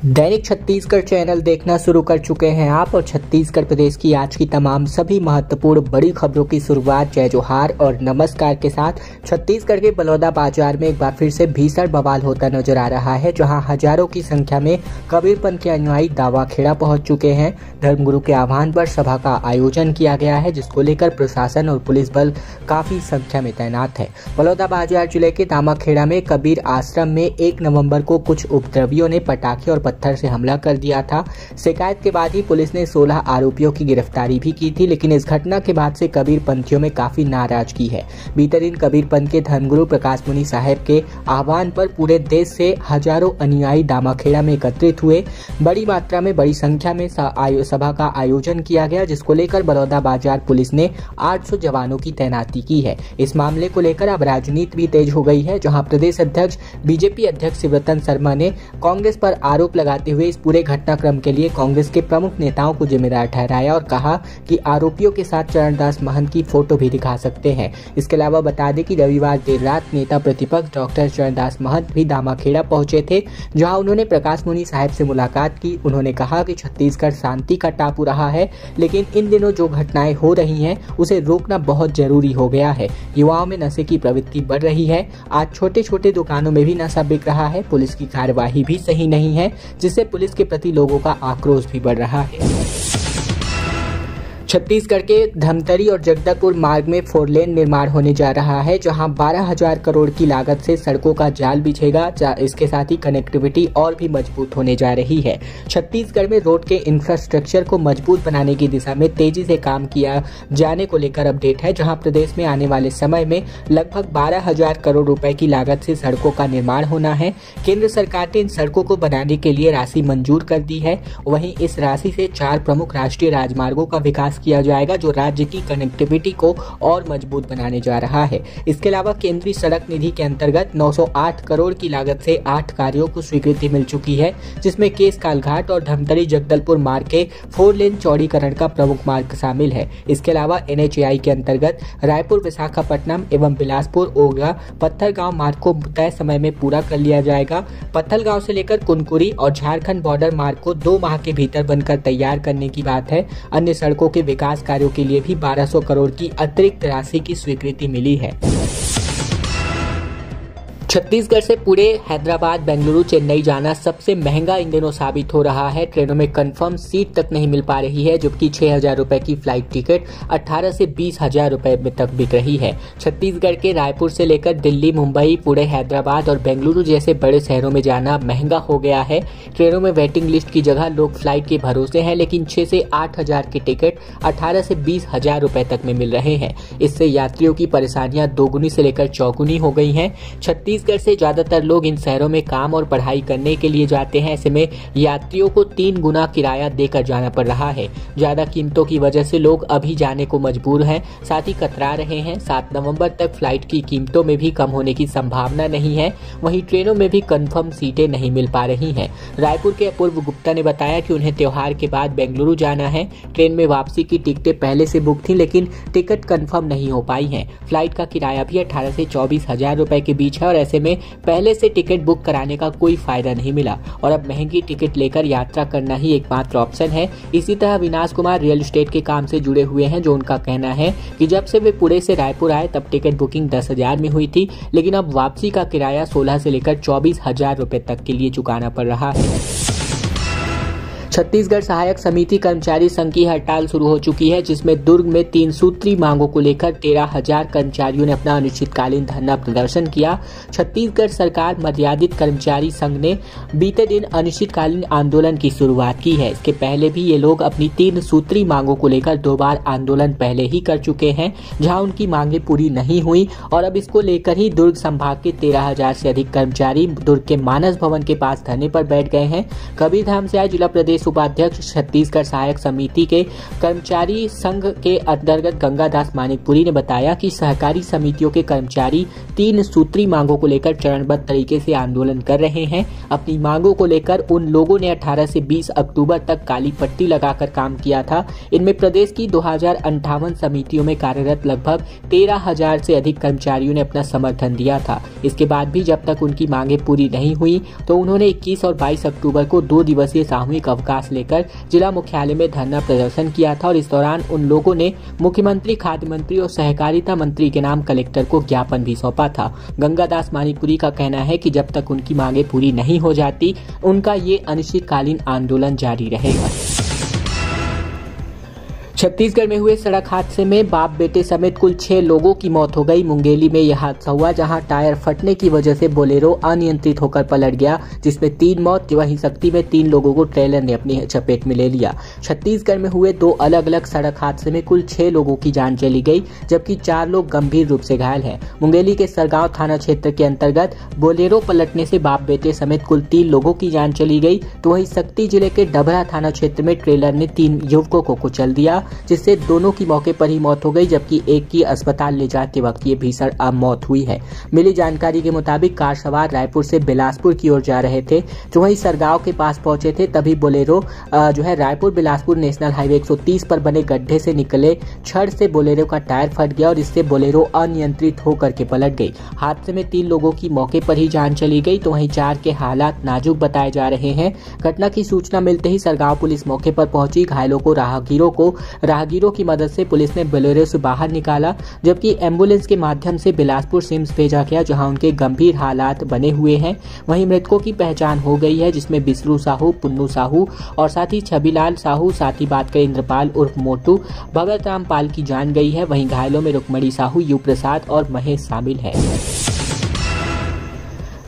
दैनिक Chhattisgarh channel देखना शुरू कर चुके हैं आप और छत्तीसगढ़ प्रदेश की आज की तमाम सभी महत्वपूर्ण बड़ी खबरों की शुरुआत जय जोहार और नमस्कार के साथ छत्तीसगढ़ के बलौदा बाजार में एक बार फिर से भीषण बवाल होता नजर आ रहा है, जहां हजारों की संख्या में कबीरपंथ के अनुयायी दावाखेड़ा पहुंच चुके हैं। धर्मगुरु के आह्वान पर सभा का आयोजन किया गया है, जिसको लेकर प्रशासन और पुलिस बल काफी संख्या में तैनात है। बलौदा बाजार जिले के दामाखेड़ा में कबीर आश्रम में 1 नवंबर को कुछ उपद्रवियों ने पटाखे और पत्थर से हमला कर दिया था। शिकायत के बाद ही पुलिस ने 16 आरोपियों की गिरफ्तारी भी की थी, लेकिन इस घटना के बाद से कबीर पंथियों में काफी नाराजगी है। बीते दिन कबीर पंथ के धर्मगुरु प्रकाश मुनि साहब के आह्वान पर पूरे देश से हजारों अनुयायी दामाखेड़ा में एकत्रित हुए। बड़ी मात्रा में बड़ी संख्या में सभा का आयोजन किया गया, जिसको लेकर बलौदा बाजार पुलिस ने 800 जवानों की तैनाती की है। इस मामले को लेकर अब राजनीति भी तेज हो गई है, जहां प्रदेश अध्यक्ष बीजेपी अध्यक्ष शिवरतन शर्मा ने कांग्रेस पर आरोप लगाते हुए इस पूरे घटनाक्रम के लिए कांग्रेस के प्रमुख नेताओं को जिम्मेदार ठहराया और कहा कि आरोपियों के साथ चरणदास महंत की फोटो भी दिखा सकते हैं। इसके अलावा बता दें कि रविवार देर रात नेता प्रतिपक्ष डॉक्टर चरणदास महंत भी दामाखेड़ा पहुंचे थे, जहां उन्होंने प्रकाश मुनि साहब से मुलाकात की। उन्होंने कहा कि छत्तीसगढ़ शांति का टापू रहा है, लेकिन इन दिनों जो घटनाएं हो रही हैं उसे रोकना बहुत जरूरी हो गया है। युवाओं में नशे की प्रवृत्ति बढ़ रही है। आज छोटे छोटे दुकानों में भी नशा बिक रहा है। पुलिस की कार्यवाही भी सही नहीं है, जिससे पुलिस के प्रति लोगों का आक्रोश भी बढ़ रहा है। छत्तीसगढ़ के धमतरी और जगदलपुर मार्ग में 4 लेन निर्माण होने जा रहा है, जहां 12,000 करोड़ की लागत से सड़कों का जाल बिछेगा। इसके साथ ही कनेक्टिविटी और भी मजबूत होने जा रही है। छत्तीसगढ़ में रोड के इंफ्रास्ट्रक्चर को मजबूत बनाने की दिशा में तेजी से काम किया जाने को लेकर अपडेट है, जहां प्रदेश में आने वाले समय में लगभग 12,000 करोड़ रुपए की लागत से सड़कों का निर्माण होना है। केंद्र सरकार ने इन सड़कों को बनाने के लिए राशि मंजूर कर दी है। वहीं इस राशि से 4 प्रमुख राष्ट्रीय राजमार्गों का विकास किया जाएगा, जो राज्य की कनेक्टिविटी को और मजबूत बनाने जा रहा है। इसके अलावा केंद्रीय सड़क निधि के अंतर्गत 908 करोड़ की लागत से 8 कार्यों को स्वीकृति मिल चुकी है, जिसमें केसकाल घाट और धमतरी जगदलपुर मार्ग के 4 लेन चौड़ीकरण का प्रमुख मार्ग शामिल है। इसके अलावा NHAI के अंतर्गत रायपुर विशाखापट्टनम एवं बिलासपुर ओगा पत्थलगांव मार्ग को तय समय में पूरा कर लिया जाएगा। पत्थलगांव से लेकर कुनकुरी और झारखंड बॉर्डर मार्ग को 2 माह के भीतर बनकर तैयार करने की बात है। अन्य सड़कों के विकास कार्यों के लिए भी 1200 करोड़ की अतिरिक्त राशि की स्वीकृति मिली है। छत्तीसगढ़ से पुणे, हैदराबाद, बेंगलुरु, चेन्नई जाना सबसे महंगा इन दिनों साबित हो रहा है। ट्रेनों में कंफर्म सीट तक नहीं मिल पा रही है, जबकि 6,000 रुपए की फ्लाइट टिकट 18 से 20,000 रुपए में तक बिक रही है। छत्तीसगढ़ के रायपुर से लेकर दिल्ली, मुंबई, पुणे, हैदराबाद और बेंगलुरु जैसे बड़े शहरों में जाना महंगा हो गया है। ट्रेनों में वेटिंग लिस्ट की जगह लोग फ्लाइट के भरोसे हैं, लेकिन 6 से 8,000 के टिकट 18 से 20,000 रुपए तक में मिल रहे हैं। इससे यात्रियों की परेशानियां दोगुनी से लेकर चौगुनी हो गई हैं। छत्तीसगढ़ से ज्यादातर लोग इन शहरों में काम और पढ़ाई करने के लिए जाते हैं। ऐसे में यात्रियों को 3 गुना किराया देकर जाना पड़ रहा है। ज्यादा कीमतों की वजह से लोग अभी जाने को मजबूर हैं, साथ ही कतरा रहे हैं। 7 नवंबर तक फ्लाइट की कीमतों में भी कम होने की संभावना नहीं है। वहीं ट्रेनों में भी कंफर्म सीटें नहीं मिल पा रही हैं। रायपुर के अपूर्व गुप्ता ने बताया कि उन्हें त्योहार के बाद बेंगलुरु जाना है। ट्रेन में वापसी की टिकटें पहले से बुक थी, लेकिन टिकट कंफर्म नहीं हो पाई है। फ्लाइट का किराया भी 18 से 24,000 रुपए के बीच है और ऐसे में पहले से टिकट बुक कराने का कोई फायदा नहीं मिला और अब महंगी टिकट लेकर यात्रा करना ही एकमात्र ऑप्शन है। इसी तरह अविनाश कुमार रियल एस्टेट के काम से जुड़े हुए हैं, जो उनका कहना है कि जब से वे पुणे से रायपुर आए तब टिकट बुकिंग 10,000 में हुई थी, लेकिन अब वापसी का किराया 16 से लेकर 24,000 रुपए तक के लिए चुकाना पड़ रहा है। छत्तीसगढ़ सहायक समिति कर्मचारी संघ की हड़ताल शुरू हो चुकी है, जिसमें दुर्ग में 3 सूत्री मांगों को लेकर 13,000 कर्मचारियों ने अपना अनिश्चितकालीन धरना प्रदर्शन किया। छत्तीसगढ़ सरकार मर्यादित कर्मचारी संघ ने बीते दिन अनिश्चितकालीन आंदोलन की शुरुआत की है। इसके पहले भी ये लोग अपनी 3 सूत्री मांगों को लेकर 2 बार आंदोलन पहले ही कर चुके हैं, जहां उनकी मांगे पूरी नहीं हुई और अब इसको लेकर ही दुर्ग संभाग के 13,000 से अधिक कर्मचारी दुर्ग के मानस भवन के पास धरने पर बैठ गए हैं। कबीरधाम से आए जिला प्रदेश प्रदेश उपाध्यक्ष छत्तीसगढ़ सहायक समिति के कर्मचारी संघ के अंतर्गत गंगादास मानिकपुरी ने बताया कि सहकारी समितियों के कर्मचारी 3 सूत्री मांगों को लेकर चरणबद्ध तरीके से आंदोलन कर रहे हैं। अपनी मांगों को लेकर उन लोगों ने 18 से 20 अक्टूबर तक काली पट्टी लगाकर काम किया था। इनमें प्रदेश की 2058 समितियों में कार्यरत लगभग 13,000 से अधिक कर्मचारियों ने अपना समर्थन दिया था। इसके बाद भी जब तक उनकी मांगें पूरी नहीं हुई तो उन्होंने 21 और 22 अक्टूबर को 2 दिवसीय सामूहिक अवकाश लेकर जिला मुख्यालय में धरना प्रदर्शन किया था और इस दौरान उन लोगों ने मुख्यमंत्री, खाद्य मंत्री और सहकारिता मंत्री के नाम कलेक्टर को ज्ञापन भी सौंपा था। गंगादास मानिकपुरी का कहना है कि जब तक उनकी मांगें पूरी नहीं हो जाती उनका ये अनिश्चितकालीन आंदोलन जारी रहेगा। छत्तीसगढ़ में हुए सड़क हादसे में बाप बेटे समेत कुल 6 लोगों की मौत हो गई। मुंगेली में यह हादसा हुआ जहां टायर फटने की वजह से बोलेरो अनियंत्रित होकर पलट गया, जिसमें 3 मौत। वहीं सक्ती में 3 लोगों को ट्रेलर ने अपनी चपेट में ले लिया। छत्तीसगढ़ में हुए 2 अलग अलग सड़क हादसे में कुल 6 लोगों की जान चली गई, जबकि 4 लोग गंभीर रूप से घायल हैं। मुंगेली के सरगांव थाना क्षेत्र के अंतर्गत बोलेरो पलटने से बाप बेटे समेत कुल 3 लोगों की जान चली गई, तो वहीं सक्ती जिले के डभरा थाना क्षेत्र में ट्रेलर ने 3 युवकों को कुचल दिया, जिससे दोनों की मौके पर ही मौत हो गई, जबकि एक की अस्पताल ले जाते वक्त ये भीषण मौत हुई है। मिली जानकारी के मुताबिक कार सवार रायपुर से बिलासपुर की ओर जा रहे थे, जो वहीं सरगांव के पास पहुंचे थे तभी Bolero Raipur Bilaspur national highway 130 पर बने गड्ढे से निकले छड़ से बोलेरो का टायर फट गया और इससे बोलेरो अनियंत्रित होकर के पलट गई। हादसे में 3 लोगों की मौके पर ही जान चली गई, तो वहीं 4 के हालात नाजुक बताए जा रहे हैं। घटना की सूचना मिलते ही सरगांव पुलिस मौके पर पहुंची। घायलों को राहगीरों की मदद से पुलिस ने बोलेरो से बाहर निकाला, जबकि एम्बुलेंस के माध्यम से बिलासपुर सिम्स भेजा गया, जहां उनके गंभीर हालात बने हुए हैं। वहीं मृतकों की पहचान हो गई है, जिसमें बिसरू साहू, पुन्नू साहू और साथ ही छबीलाल साहू, साथ ही बात करें इंद्रपाल उर्फ मोटू, भगत राम पाल की जान गई है। वहीं घायलों में रुक्मणी साहू, यू प्रसाद और महेश शामिल है।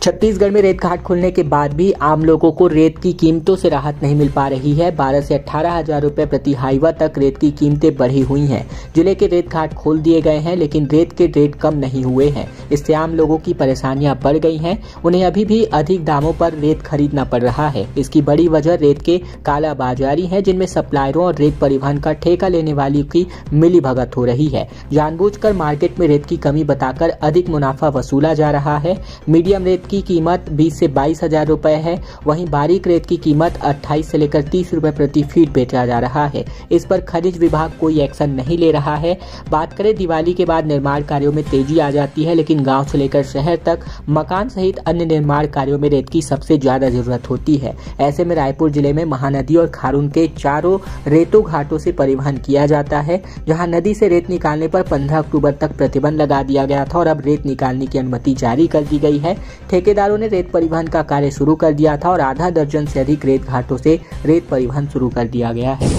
छत्तीसगढ़ में रेत घाट खुलने के बाद भी आम लोगों को रेत की कीमतों से राहत नहीं मिल पा रही है। 12 से 18,000 रुपए प्रति हाईवा तक रेत की कीमतें बढ़ी हुई हैं। जिले के रेत घाट खोल दिए गए हैं, लेकिन रेत के रेट कम नहीं हुए हैं। इससे आम लोगों की परेशानियां बढ़ गई हैं। उन्हें अभी भी अधिक दामों पर रेत खरीदना पड़ रहा है। इसकी बड़ी वजह रेत के कालाबाजारी है, जिनमें सप्लायरों और रेत परिवहन का ठेका लेने वाली की मिलीभगत हो रही है। जानबूझकर मार्केट में रेत की कमी बताकर अधिक मुनाफा वसूला जा रहा है। मीडियम रेत की कीमत 20 से 22,000 रुपए है, वहीं बारीक रेत की कीमत 28 से लेकर 30 रुपए प्रति फीट बेचा जा रहा है। इस पर खनिज विभाग कोई एक्शन नहीं ले रहा है। बात करें दिवाली के बाद निर्माण कार्यों में तेजी आ जाती है, लेकिन गांव से लेकर शहर तक मकान सहित अन्य निर्माण कार्यों में रेत की सबसे ज्यादा जरूरत होती है। ऐसे में रायपुर जिले में महानदी और खारून के चारों रेतों घाटों से परिवहन किया जाता है, जहां नदी से रेत निकालने पर 15 अक्टूबर तक प्रतिबंध लगा दिया गया था और अब रेत निकालने की अनुमति जारी कर दी गई है। ठेकेदारों ने रेत परिवहन का कार्य शुरू कर दिया था और आधा दर्जन से अधिक रेत घाटों से रेत परिवहन शुरू कर दिया गया है।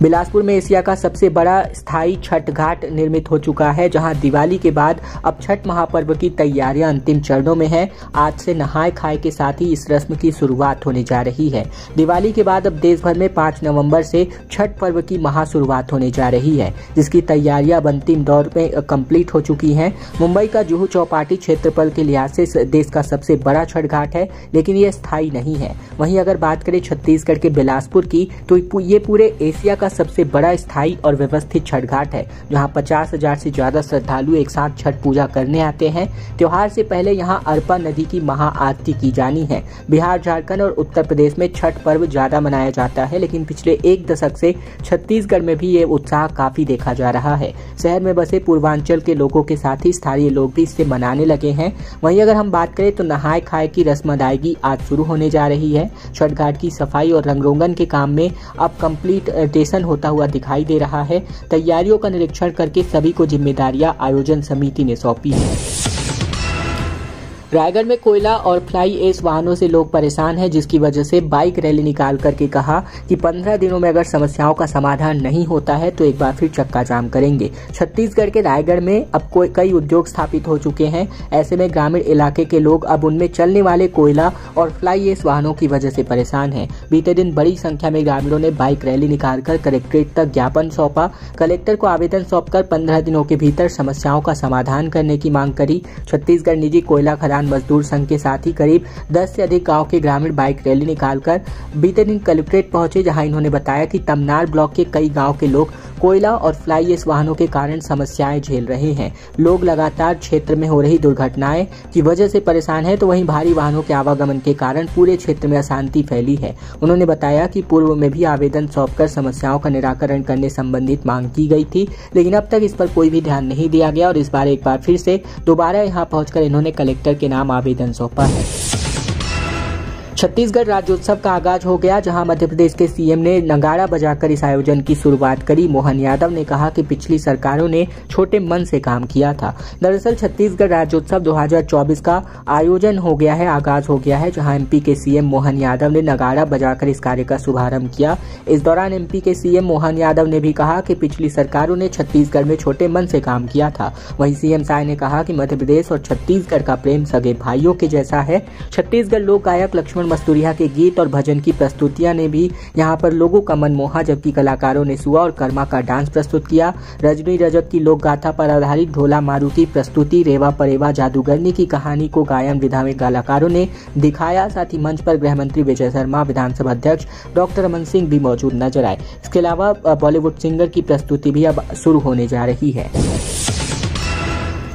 बिलासपुर में एशिया का सबसे बड़ा स्थायी छठ घाट निर्मित हो चुका है, जहां दिवाली के बाद अब छठ महापर्व की तैयारियां अंतिम चरणों में है। आज से नहाय खाए के साथ ही इस रस्म की शुरुआत होने जा रही है। दिवाली के बाद अब देश भर में 5 नवंबर से छठ पर्व की महाशुरुआत होने जा रही है, जिसकी तैयारियां अब अंतिम दौर में कंप्लीट हो चुकी हैं। मुंबई का जुहू चौपाटी क्षेत्रफल के लिहाज से देश का सबसे बड़ा छठ घाट है, लेकिन ये स्थायी नहीं है। वहीं अगर बात करें छत्तीसगढ़ के बिलासपुर की, तो ये पूरे एशिया का सबसे बड़ा स्थायी और व्यवस्थित छठ घाट है, जहां 50,000 से ज्यादा श्रद्धालु एक साथ छठ पूजा करने आते हैं। त्योहार से पहले यहां अरपा नदी की महाआरती की जानी है। बिहार, झारखंड और उत्तर प्रदेश में छठ पर्व ज्यादा मनाया जाता है, लेकिन पिछले 1 दशक से छत्तीसगढ़ में भी ये उत्साह काफी देखा जा रहा है। शहर में बसे पूर्वांचल के लोगों के साथ ही स्थानीय लोग भी इससे मनाने लगे हैं। वहीं अगर हम बात करें तो नहाय खाए की रस्म अदायगी आज शुरू होने जा रही है। छठ घाट की सफाई और रंग रोगन के काम में अब कंप्लीटेशन होता हुआ दिखाई दे रहा है। तैयारियों का निरीक्षण करके सभी को जिम्मेदारियां आयोजन समिति ने सौंपी है। रायगढ़ में कोयला और फ्लाई ऐश वाहनों से लोग परेशान हैं, जिसकी वजह से बाइक रैली निकाल करके कहा कि 15 दिनों में अगर समस्याओं का समाधान नहीं होता है तो एक बार फिर चक्का जाम करेंगे। छत्तीसगढ़ के रायगढ़ में अब कई उद्योग स्थापित हो चुके हैं। ऐसे में ग्रामीण इलाके के लोग अब उनमें चलने वाले कोयला और फ्लाई ऐश वाहनों की वजह से परेशान हैं। बीते दिन बड़ी संख्या में ग्रामीणों ने बाइक रैली निकालकर कलेक्ट्रेट तक ज्ञापन सौंपा। कलेक्टर को आवेदन सौंपकर 15 दिनों के भीतर समस्याओं का समाधान करने की मांग करी। छत्तीसगढ़ निजी कोयला खदान किसान मजदूर संघ के साथ ही करीब 10 से अधिक गांव के ग्रामीण बाइक रैली निकालकर बीते दिन कलेक्ट्रेट पहुंचे, जहां इन्होंने बताया कि तमनार ब्लॉक के कई गांव के लोग कोयला और फ्लाई ऐश वाहनों के कारण समस्याएं झेल रहे हैं। लोग लगातार क्षेत्र में हो रही दुर्घटनाएं की वजह से परेशान है, तो वहीं भारी वाहनों के आवागमन के कारण पूरे क्षेत्र में अशांति फैली है। उन्होंने बताया कि पूर्व में भी आवेदन सौंपकर समस्याओं का निराकरण करने संबंधित मांग की गई थी, लेकिन अब तक इस पर कोई भी ध्यान नहीं दिया गया और इस बार एक बार फिर से दोबारा यहां पहुंचकर इन्होंने कलेक्टर के नाम आवेदन सौंपा है। छत्तीसगढ़ राज्योत्सव का आगाज हो गया, जहां मध्य प्रदेश के सीएम ने नगाड़ा बजाकर इस आयोजन की शुरुआत करी। मोहन यादव ने कहा कि पिछली सरकारों ने छोटे मन से काम किया था। दरअसल छत्तीसगढ़ राज्योत्सव 2024 का आयोजन हो गया है, आगाज हो गया है, जहां एमपी के सीएम मोहन यादव ने नगाड़ा बजाकर इस कार्य का शुभारंभ किया। इस दौरान एमपी के सीएम मोहन यादव ने भी कहा कि पिछली सरकारों ने छत्तीसगढ़ में छोटे मन से काम किया था। वहीं सीएम साय ने कहा कि मध्य प्रदेश और छत्तीसगढ़ का प्रेम सगे भाइयों के जैसा है। छत्तीसगढ़ लोक गायक लक्ष्मण मस्तूरिया के गीत और भजन की प्रस्तुतियां ने भी यहां पर लोगों का मन मोहा, जबकि कलाकारों ने सुआ और कर्मा का डांस प्रस्तुत किया। रजनी रजक की लोक गाथा पर आधारित ढोला मारू की प्रस्तुति, रेवा परेवा जादूगरनी की कहानी को गायन विधा में कलाकारों ने दिखाया। साथ ही मंच पर गृह मंत्री विजय शर्मा, विधानसभा अध्यक्ष डॉक्टर रमन सिंह भी मौजूद नजर आए। इसके अलावा बॉलीवुड सिंगर की प्रस्तुति भी अब शुरू होने जा रही है।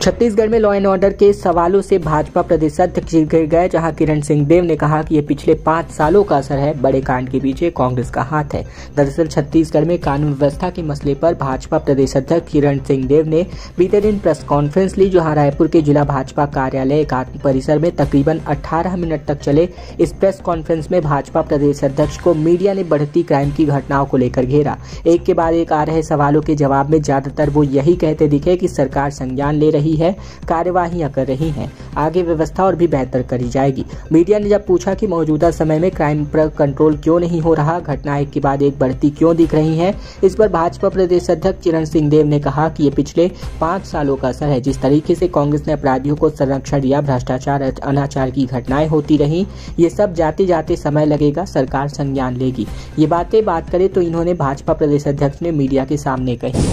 छत्तीसगढ़ में लॉ एंड ऑर्डर के सवालों से भाजपा प्रदेश अध्यक्ष घिर गए, जहां किरण सिंहदेव ने कहा कि ये पिछले 5 सालों का असर है, बड़े कांड के पीछे कांग्रेस का हाथ है। दरअसल छत्तीसगढ़ में कानून व्यवस्था के मसले पर भाजपा प्रदेश अध्यक्ष किरण सिंहदेव ने बीते दिन प्रेस कॉन्फ्रेंस ली, जहां रायपुर के जिला भाजपा कार्यालय एकात्म परिसर में तकरीबन 18 मिनट तक चले इस प्रेस कॉन्फ्रेंस में भाजपा प्रदेश अध्यक्ष को मीडिया ने बढ़ती क्राइम की घटनाओं को लेकर घेरा। एक के बाद एक आ रहे सवालों के जवाब में ज्यादातर वो यही कहते दिखे कि सरकार संज्ञान ले रही है, कार्यवाहियां कर रही हैं, आगे व्यवस्था और भी बेहतर करी जाएगी। मीडिया ने जब पूछा कि मौजूदा समय में क्राइम पर कंट्रोल क्यों नहीं हो रहा, घटनाएं एक के बाद एक बढ़ती क्यों दिख रही हैं, इस पर भाजपा प्रदेश अध्यक्ष किरण सिंहदेव ने कहा कि ये पिछले 5 सालों का असर है। जिस तरीके से कांग्रेस ने अपराधियों को संरक्षण दिया, भ्रष्टाचार अनाचार की घटनाएं होती रही, ये सब जाते जाते समय लगेगा, सरकार संज्ञान लेगी। ये बात करें तो इन्होंने भाजपा प्रदेश अध्यक्ष ने मीडिया के सामने कही।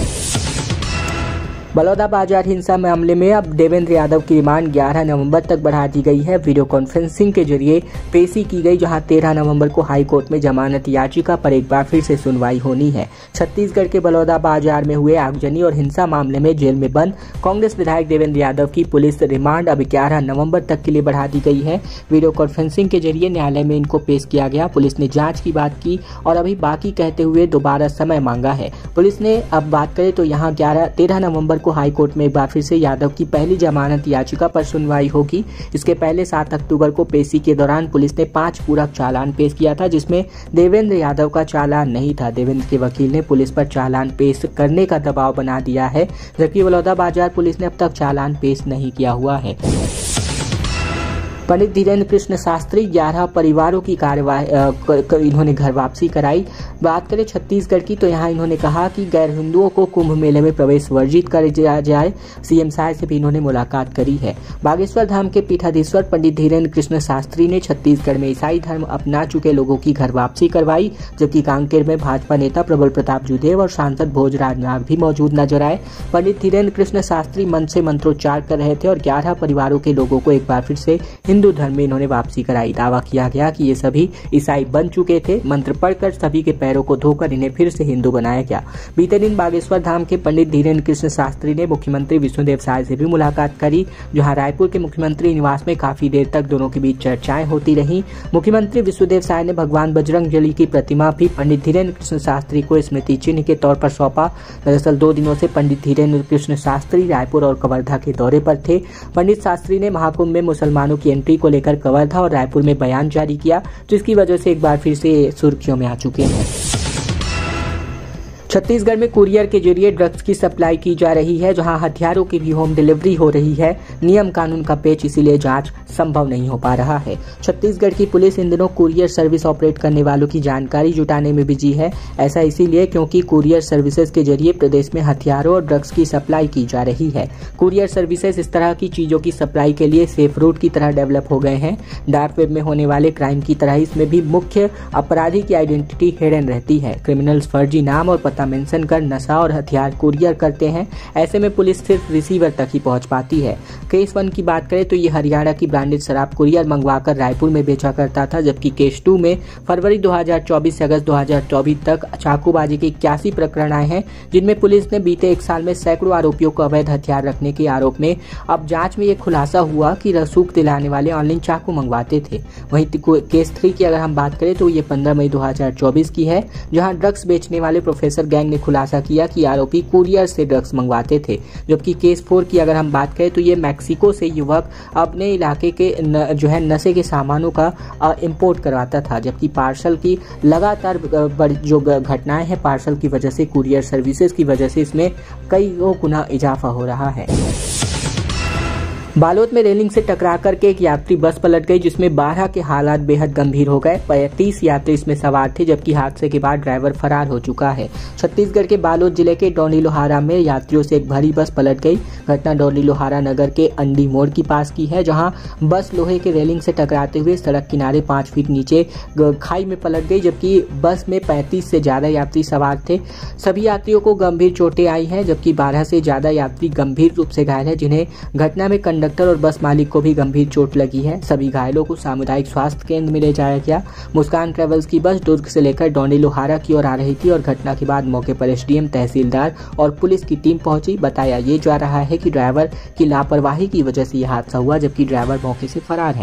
बलौदाबाजार हिंसा मामले में अब देवेंद्र यादव की रिमांड 11 नवंबर तक बढ़ा दी गई है। वीडियो कॉन्फ्रेंसिंग के जरिए पेशी की गई, जहां 13 नवंबर को हाई कोर्ट में जमानत याचिका पर एक बार फिर से सुनवाई होनी है। छत्तीसगढ़ के बलौदाबाजार में हुए आगजनी और हिंसा मामले में जेल में बंद कांग्रेस विधायक देवेंद्र यादव की पुलिस रिमांड अब 11 नवंबर तक के लिए बढ़ा दी गई है। वीडियो कॉन्फ्रेंसिंग के जरिए न्यायालय में इनको पेश किया गया। पुलिस ने जाँच की बात की और अभी बाकी कहते हुए दोबारा समय मांगा है। पुलिस ने अब बात करें तो यहाँ 13 नवंबर को हाई कोर्ट में एक बार फिर से यादव की पहली जमानत याचिका पर सुनवाई होगी। इसके पहले 7 अक्टूबर को पेशी के दौरान पुलिस ने 5 पूरक चालान पेश किया था, जिसमें देवेंद्र यादव का चालान नहीं था। देवेंद्र के वकील ने पुलिस पर चालान पेश करने का दबाव बना दिया है, जबकि बलौदाबाजार पुलिस ने अब तक चालान पेश नहीं किया हुआ है। पंडित धीरेन्द्र कृष्ण शास्त्री 11 परिवारों की इन्होंने घर वापसी कराई। बात करें छत्तीसगढ़ की तो यहाँ इन्होंने कहा कि गैर हिंदुओं को कुंभ मेले में प्रवेश वर्जित कर दिया जाए। सीएम साय से भी इन्होंने मुलाकात करी है। बागेश्वर धाम के पीठाधीश्वर पंडित धीरेन्द्र कृष्ण शास्त्री ने छत्तीसगढ़ में ईसाई धर्म अपना चुके लोगों की घर वापसी करवाई, जबकि कांकेर में भाजपा नेता प्रबल प्रताप जुदेव और सांसद भोजराज नाग भी मौजूद नजर आए। पंडित धीरेन्द्र कृष्ण शास्त्री मन से मंत्रोच्चार कर रहे थे और 11 परिवारों के लोगों को एक बार फिर से हिंदू धर्म में इन्होंने वापसी कराई। दावा किया गया कि ये सभी ईसाई बन चुके थे। मंत्र पढ़कर सभी के पैरों को धोकर इन्हें फिर से हिंदू बनाया गया। बीते दिन बागेश्वर धाम के पंडित धीरेन्द्र कृष्ण शास्त्री ने मुख्यमंत्री विष्णुदेव साय से भी मुलाकात करी, जहां रायपुर के मुख्यमंत्री निवास में काफी देर तक दोनों के बीच चर्चाएं होती रही। मुख्यमंत्री विष्णुदेव साय ने भगवान बजरंगबली की प्रतिमा भी पंडित धीरेन्द्र कृष्ण शास्त्री को स्मृति चिन्ह के तौर पर सौंपा। दरअसल 2 दिनों से पंडित धीरेन्द्र कृष्ण शास्त्री रायपुर और कवर्धा के दौरे पर थे। पंडित शास्त्री ने महाकुंभ में मुसलमानों की एंट्री को लेकर कवर्धा और रायपुर में बयान जारी किया, जिसकी वजह से एक बार फिर से सुर्खियों में आ चुके हैं। छत्तीसगढ़ में कुरियर के जरिए ड्रग्स की सप्लाई की जा रही है, जहां हथियारों की भी होम डिलीवरी हो रही है। नियम कानून का पेच, इसीलिए जांच संभव नहीं हो पा रहा है। छत्तीसगढ़ की पुलिस इन दिनों कुरियर सर्विस ऑपरेट करने वालों की जानकारी जुटाने में बिजी है। ऐसा इसीलिए क्योंकि कुरियर सर्विसेज के जरिए प्रदेश में हथियारों और ड्रग्स की सप्लाई की जा रही है। कुरियर सर्विसेज इस तरह की चीजों की सप्लाई के लिए सेफ रूट की तरह डेवलप हो गए हैं। डार्क वेब में होने वाले क्राइम की तरह इसमें भी मुख्य अपराधी की आइडेंटिटी हिडन रहती है। क्रिमिनल्स फर्जी नाम और पता मेंशन कर नशा और हथियार कुरियर करते हैं। ऐसे में पुलिस सिर्फ रिसीवर तक ही पहुंच पाती है। केस 1 की बात करें तो ये हरियाणा की ब्रांड ब्रांडेड शराब कुरियर मंगवाकर रायपुर में बेचा करता था, जबकि केस 2 में फरवरी 2024 से अगस्त 2024 तक चाकूबाजी के 81 प्रकरण आए हैं, जिनमें पुलिस ने बीते 1 साल में सैकड़ों आरोपियों को अवैध हथियार रखने के आरोप में अब जांच में ये खुलासा हुआ कि रसूख दिलाने वाले ऑनलाइन चाकू मंगवाते थे। वहीं केस 3 की अगर हम बात करें तो ये 15 मई 2024 की है, जहां ड्रग्स बेचने वाले प्रोफेसर गैंग ने खुलासा किया कि आरोपी कुरियर से ड्रग्स मंगवाते थे। जबकि केस 4 की अगर हम बात करें तो ये मैक्सिको से युवक अपने इलाके के नशे के सामानों का इंपोर्ट करवाता था, जबकि पार्सल की लगातार जो घटनाएं हैं पार्सल की वजह से, कुरियर सर्विसेज की वजह से इसमें कई गुना इजाफा हो रहा है। बालोद में रेलिंग से टकरा करके एक यात्री बस पलट गई, जिसमें 12 के हालात बेहद गंभीर हो गए। 35 यात्री इसमें सवार थे, जबकि हादसे के बाद ड्राइवर फरार हो चुका है। छत्तीसगढ़ के बालोद जिले के डौंडी लोहारा में यात्रियों से एक भरी बस पलट गई। घटना डौंडी लोहारा नगर के अंडी मोड़ के पास की है, जहां बस लोहे के रेलिंग से टकराते हुए सड़क किनारे 5 फीट नीचे खाई में पलट गई, जबकि बस में 35 से ज्यादा यात्री सवार थे। सभी यात्रियों को गंभीर चोटें आई हैं, जबकि 12 से ज्यादा यात्री गंभीर रूप से घायल है, जिन्हें घटना में कंडक्टर और बस मालिक को भी गंभीर चोट लगी है। सभी घायलों को सामुदायिक स्वास्थ्य केंद्र में ले जाया गया। मुस्कान ट्रेवल्स की बस दुर्ग से लेकर डौंडी लोहारा की ओर आ रही थी और घटना के बाद मौके पर एसडीएम, तहसीलदार और पुलिस की टीम पहुंची। बताया ये जा रहा है कि ड्राइवर की लापरवाही की वजह से यह हादसा हुआ, जबकि ड्राइवर मौके से फरार है।